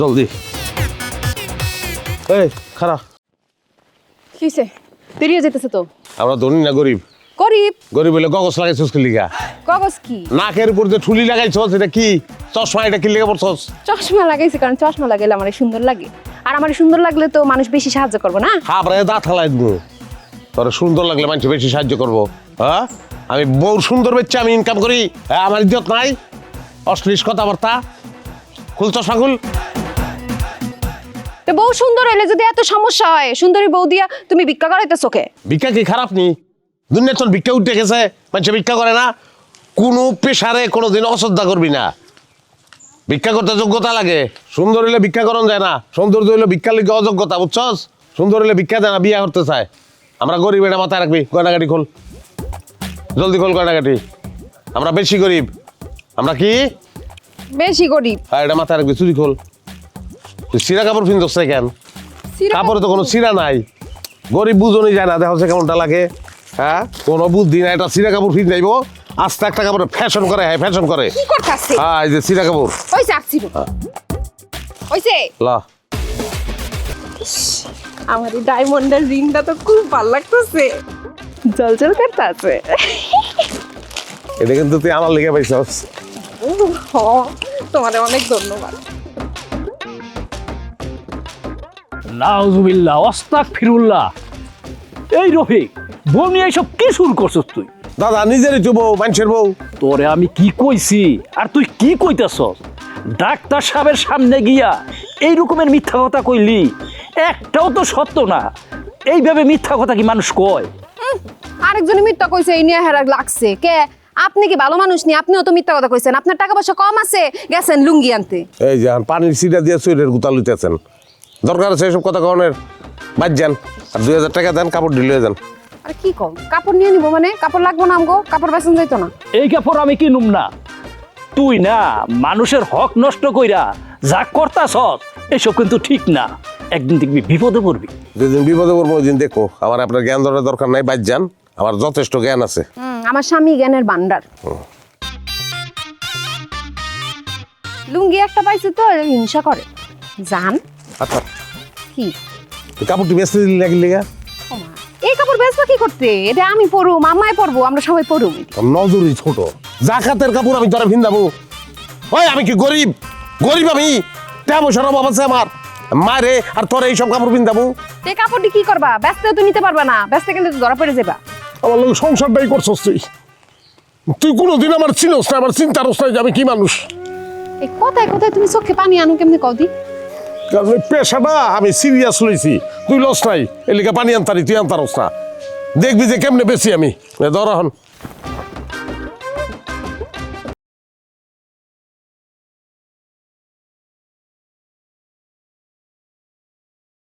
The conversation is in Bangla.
জলদি এই খারাপ কিসে দেরি হয়ে যেতেছে তো। আমরা ধনী না গরিব গরিব গরিব হলে গগস লাগাইছস কি লিগা কাগজ কি নাকের উপর যে ঠুলি লাগাইছস এটা কি চশমা এটা কি লিগা পড়ছস চশমা লাগাইছি কারণ চশমা লাগাইলে আমার সুন্দর লাগে আর আমার সুন্দর লাগলে তো মানুষ বেশি সাহায্য করবে না। হাবরে দাঁত হালাই দিব তোর সুন্দর লাগলে মানুষ বেশি সাহায্য করবো হ্যাঁ আমি বউ সুন্দর বেচে আমি ইনকাম করি হ্যাঁ আমার ইজ্জত নাই অশ্লীল কথাবার্তা খুল চশমা খুল তো বউ সুন্দর হইলে যদি এত সমস্যা হয় সুন্দরী বউ দিয়া তুমি ভিক্ষা করাইতেছো কে? ভিক্ষা কি খারাপ নি দুনিয়া তোর ভিক্ষা উঠে গেছে মানুষ ভিক্ষা করে না কোনো পেশারে কোনোদিন অশ্রদ্ধা করবি না ভিক্ষা করতে যোগ্যতা লাগে সুন্দর হইলে ভিক্ষা করন যায় না সৌন্দর্য হইলে ভিক্ষার লিগে অযোগ্যতা বুঝছস সুন্দর হইলে ভিক্ষা দেয় না বিয়া করতে চায় আমরা গরিব এটা মাথায় রাখবি গয়নাগাটি খোল জলদি খোল গয়নাগাটি আমরা বেশি গরিব আমরা কি বেশি গরিব। হ্যাঁ এটা মাথায় রাখবি চুরি খোল তুই সিরা কাপড় পিনছস কেন কাপড়ে তো কোনো সিরা নাই গরিব বুঝনই যায় না দেখো সে কেমনটা লাগে হ্যাঁ কোনো বুদ্ধি নাই এটা সিরা কাপড় ফিন যাইব আস্তে একটা কাপড় ফ্যাশন করে হ্যাঁ ফ্যাশন করে কি করতাছে? হ্যাঁ এই যে সিরা কাপড় ওইছে আকছিরু ওইছে লা আমার এই ডায়মন্ডের রিংটা তো খুব ভালো লাগতেছে জলজল করতেছে। এটা কিন্তু তুই আমার লেগে পাইছস তোমাদের অনেক ধন্যবাদ। নাউজুবিল্লাহ আস্তাগফিরুল্লাহ। এই রফিক বউ নিয়ে এইসব কি শুরু করছস তুই? দাদা নিজেরই তো বউ মানুষের বউ তোরে আমি কি কইছি আর তুই কি কইতাছস? ডাক্তার সাহেবের সামনে গিয়া এই রকমের মিথ্যা কথা কইলি একটাও তো সত্য না। এইভাবে মিথ্যা কথা কি মানুষ কয়? আরেকজন মিথ্যা কইছে এই নিয়ে হেরার লাগছে কে? আপনি কি ভালো মানুষ নি? আপনিও তো মিথ্যা কথা কইছেন। আপনার টাকা পয়সা কম আছে গেছেন লুঙ্গি আনতে। এই যে পানির সিটা দিয়ে চুরের গুতা লুইতেছেন দরকার আছে এইসব কথা কনের বাদ যান আর 2000 টাকা দেন কাপড় ঢিলে যান আর কি কম কাপড় নিয়ে নিব মানে কাপড় লাগবো না আমগো কাপড় বেচন যাইতো না। এই কাপড় আমি কিনুম না। তুই না মানুষের হক নষ্ট কইরা যা করতাছস এসব কিন্তু ঠিক না। একদিন দেখবি বিপদে পড়বি। যেদিন বিপদে পড়বো ওই দিন দেখো আমার আপনার জ্ঞান ধরার দরকার নাই বাদ যান আমার যথেষ্ট জ্ঞান আছে আমার স্বামী জ্ঞানের ভান্ডার। লুঙ্গি একটা পাইছে তো হিংসা করে জান। আচ্ছা কি তুই কাপড়টি বেচতে দিলি নাকি লেগা ওমা, এই কাপড় বেচবা কি করতে? এটা আমি পরবো মামায় পরবো আমরা সবাই পরবো। নজরই ছোট জাকাতের কাপড় আমি তোরা ভিন্দাবো ওই আমি কি গরিব গরিব আমি তেমন সরব আছে আমার মারে আর তোরা এইসব কাপড় ভিন্দাবো এই কাপড়টি কি করবা? বেচতেও তো নিতে পারবা না, বেচতে গেলে তো ধরা পড়ে যাবা। আমার লোক সংসারটাই করছস তুই তুই কোনোদিন আমার চিনস না আমার চিন্তার অবস্থায় যে আমি কি মানুষ এই কথায় কথায় তুমি চোখে পানি আনো কেমনে কদি? কারণ এই পেশাটা আমি সিরিয়াস লইছি তুই লস নাই এলিকা পানি আনতারি তুই আনতারস না দেখবি যে কেমনে বেশি আমি ধরা হন